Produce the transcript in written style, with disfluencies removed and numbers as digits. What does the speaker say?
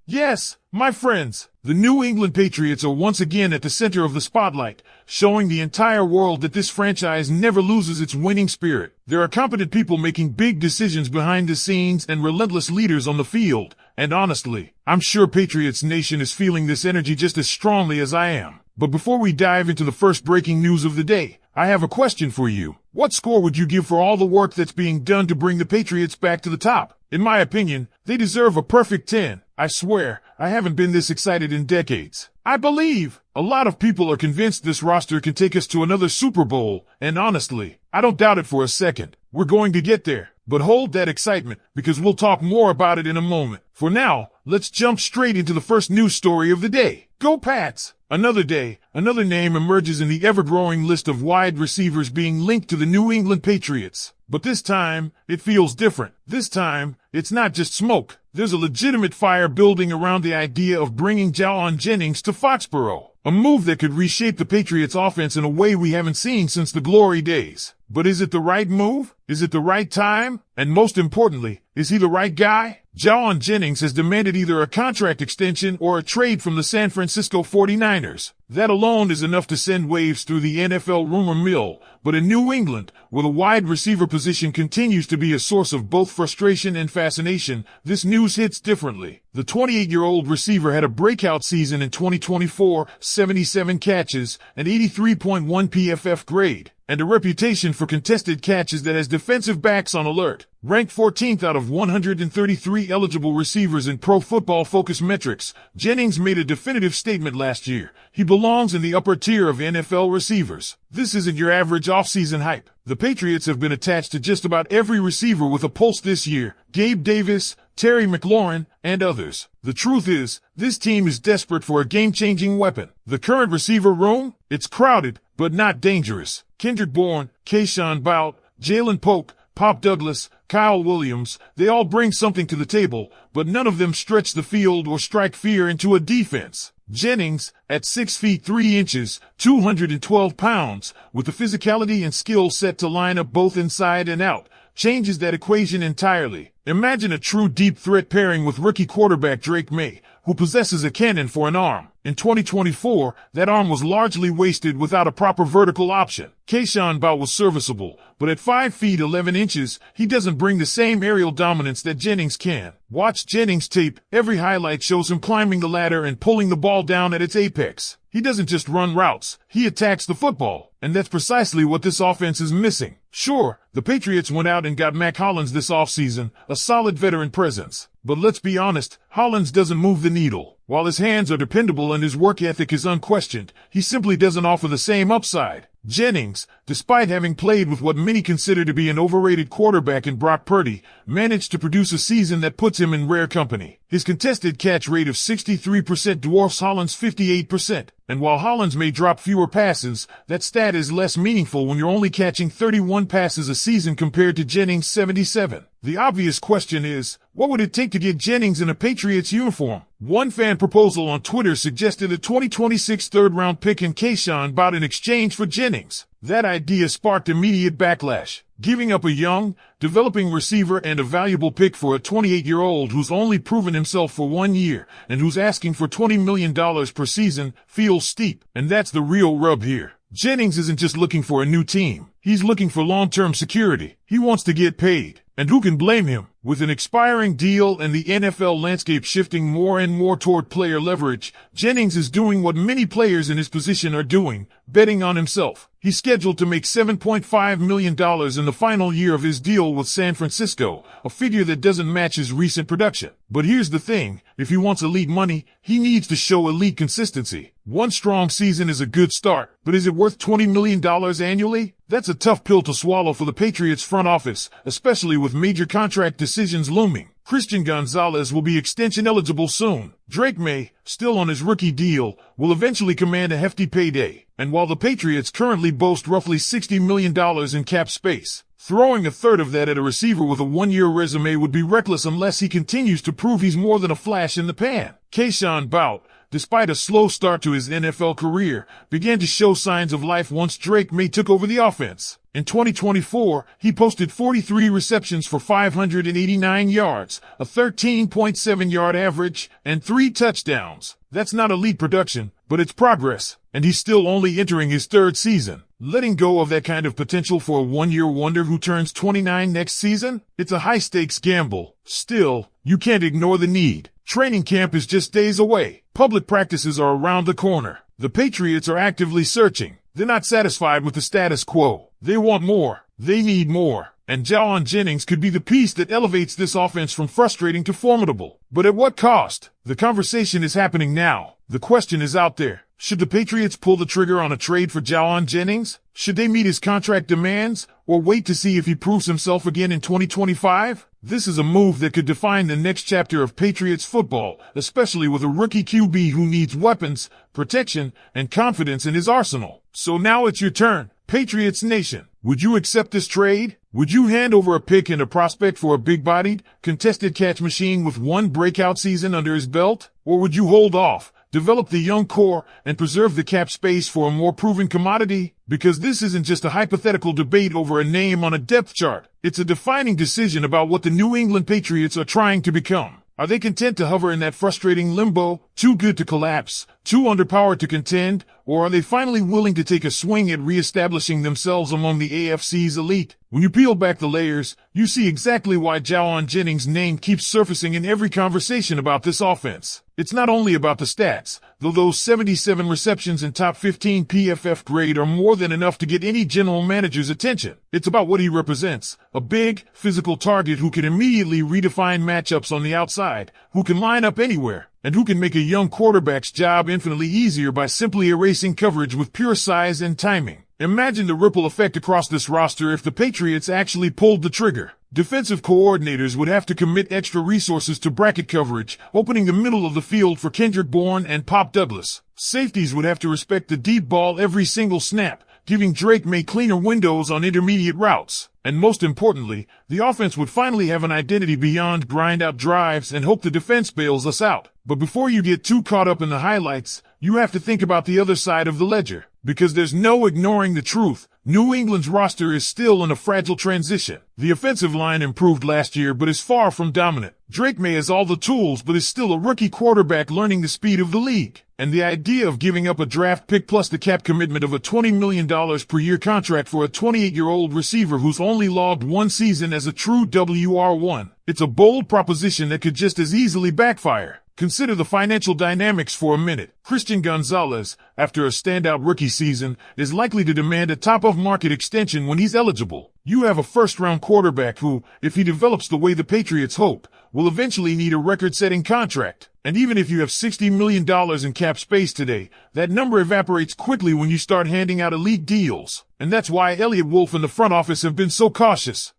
Yes, my friends, the New England Patriots are once again at the center of the spotlight, showing the entire world that this franchise never loses its winning spirit. There are competent people making big decisions behind the scenes and relentless leaders on the field, and honestly, I'm sure Patriots Nation is feeling this energy just as strongly as I am. But before we dive into the first breaking news of the day, I have a question for you. What score would you give for all the work that's being done to bring the Patriots back to the top? In my opinion, they deserve a perfect 10. I swear, I haven't been this excited in decades. I believe a lot of people are convinced this roster can take us to another Super Bowl, and honestly, I don't doubt it for a second. We're going to get there. But hold that excitement, because we'll talk more about it in a moment. For now, let's jump straight into the first news story of the day. Go Pats! Another day, another name emerges in the ever-growing list of wide receivers being linked to the New England Patriots. But this time, it feels different. This time, it's not just smoke. There's a legitimate fire building around the idea of bringing Jauan Jennings to Foxborough. A move that could reshape the Patriots offense in a way we haven't seen since the glory days. But is it the right move? Is it the right time? And most importantly, is he the right guy? Jauan Jennings has demanded either a contract extension or a trade from the San Francisco 49ers. That alone is enough to send waves through the NFL rumor mill. But in New England, where the wide receiver position continues to be a source of both frustration and fascination, this news hits differently. The 28-year-old receiver had a breakout season in 2024, 77 catches, an 83.1 PFF grade, and a reputation for contested catches that has defensive backs on alert. Ranked 14th out of 133 eligible receivers in Pro Football Focus metrics, Jennings made a definitive statement last year. He belongs in the upper tier of NFL receivers. This isn't your average offseason hype. The Patriots have been attached to just about every receiver with a pulse this year. Gabe Davis, Terry McLaurin, and others. The truth is, this team is desperate for a game-changing weapon. The current receiver room? It's crowded, but not dangerous. Kendrick Bourne, Keyshawn Bout, Jalen Polk, Pop Douglas, Kyle Williams, they all bring something to the table, but none of them stretch the field or strike fear into a defense. Jennings, at 6 feet 3 inches, 212 pounds, with the physicality and skill set to line up both inside and out, changes that equation entirely. Imagine a true deep threat pairing with rookie quarterback Drake Maye, who possesses a cannon for an arm. In 2024, that arm was largely wasted without a proper vertical option. Keyshawn Bout was serviceable, but at 5 feet 11 inches, he doesn't bring the same aerial dominance that Jennings can. Watch Jennings' tape. Every highlight shows him climbing the ladder and pulling the ball down at its apex. He doesn't just run routes, he attacks the football. And that's precisely what this offense is missing. Sure, the Patriots went out and got Mac Hollins this offseason, a solid veteran presence. But let's be honest, Hollins doesn't move the needle. While his hands are dependable and his work ethic is unquestioned, he simply doesn't offer the same upside. Jennings, despite having played with what many consider to be an overrated quarterback in Brock Purdy, managed to produce a season that puts him in rare company. His contested catch rate of 63% dwarfs Hollins' 58%. And while Hollins may drop fewer passes, that stat is less meaningful when you're only catching 31 passes a season compared to Jennings' 77. The obvious question is, what would it take to get Jennings in a Patriots uniform? One fan proposal on Twitter suggested a 2026 third-round pick in Keyshawn Bout in exchange for Jennings. That idea sparked immediate backlash. Giving up a young, developing receiver and a valuable pick for a 28-year-old who's only proven himself for 1 year and who's asking for $20 million per season feels steep. And that's the real rub here. Jennings isn't just looking for a new team. He's looking for long-term security. He wants to get paid. And who can blame him? With an expiring deal and the NFL landscape shifting more and more toward player leverage, Jennings is doing what many players in his position are doing, betting on himself. He's scheduled to make $7.5 million in the final year of his deal with San Francisco, a figure that doesn't match his recent production. But here's the thing, if he wants elite money, he needs to show elite consistency. One strong season is a good start, but is it worth $20 million annually? That's a tough pill to swallow for the Patriots front office, especially with major contract decisions looming. Christian Gonzalez will be extension eligible soon. Drake Maye, still on his rookie deal, will eventually command a hefty payday. And while the Patriots currently boast roughly $60 million in cap space, throwing a third of that at a receiver with a 1-year resume would be reckless unless he continues to prove he's more than a flash in the pan. Keyshawn Bout, despite a slow start to his NFL career, began to show signs of life once Drake Maye took over the offense. In 2024, he posted 43 receptions for 589 yards, a 13.7-yard average, and 3 touchdowns. That's not elite production, but it's progress, and he's still only entering his 3rd season. Letting go of that kind of potential for a one-year wonder who turns 29 next season? It's a high-stakes gamble. Still, you can't ignore the need. Training camp is just days away. Public practices are around the corner. The Patriots are actively searching. They're not satisfied with the status quo. They want more. They need more. And Jauan Jennings could be the piece that elevates this offense from frustrating to formidable. But at what cost? The conversation is happening now. The question is out there. Should the Patriots pull the trigger on a trade for Jauan Jennings? Should they meet his contract demands, or wait to see if he proves himself again in 2025? This is a move that could define the next chapter of Patriots football, especially with a rookie QB who needs weapons, protection, and confidence in his arsenal. So now it's your turn, Patriots Nation. Would you accept this trade? Would you hand over a pick and a prospect for a big-bodied, contested catch machine with one breakout season under his belt? Or would you hold off, develop the young core, and preserve the cap space for a more proven commodity? Because this isn't just a hypothetical debate over a name on a depth chart. It's a defining decision about what the New England Patriots are trying to become. Are they content to hover in that frustrating limbo, too good to collapse, too underpowered to contend, or are they finally willing to take a swing at reestablishing themselves among the AFC's elite? When you peel back the layers, you see exactly why Jauan Jennings' name keeps surfacing in every conversation about this offense. It's not only about the stats, though those 77 receptions and top 15 PFF grade are more than enough to get any general manager's attention. It's about what he represents, a big, physical target who can immediately redefine matchups on the outside, who can line up anywhere, and who can make a young quarterback's job infinitely easier by simply erasing coverage with pure size and timing. Imagine the ripple effect across this roster if the Patriots actually pulled the trigger. Defensive coordinators would have to commit extra resources to bracket coverage, opening the middle of the field for Kendrick Bourne and Pop Douglas. Safeties would have to respect the deep ball every single snap, giving Drake Maye cleaner windows on intermediate routes. And most importantly, the offense would finally have an identity beyond grind-out drives and hope the defense bails us out. But before you get too caught up in the highlights, you have to think about the other side of the ledger. Because there's no ignoring the truth. New England's roster is still in a fragile transition. The offensive line improved last year but is far from dominant. Drake Maye has all the tools but is still a rookie quarterback learning the speed of the league. And the idea of giving up a draft pick plus the cap commitment of a $20 million per year contract for a 28-year-old receiver who's only logged one season as a true WR1. It's a bold proposition that could just as easily backfire. Consider the financial dynamics for a minute. Christian Gonzalez, after a standout rookie season, is likely to demand a top-of-market extension when he's eligible. You have a first-round quarterback who, if he develops the way the Patriots hope, will eventually need a record-setting contract. And even if you have $60 million in cap space today, that number evaporates quickly when you start handing out elite deals. And that's why Elliott Wolf and the front office have been so cautious.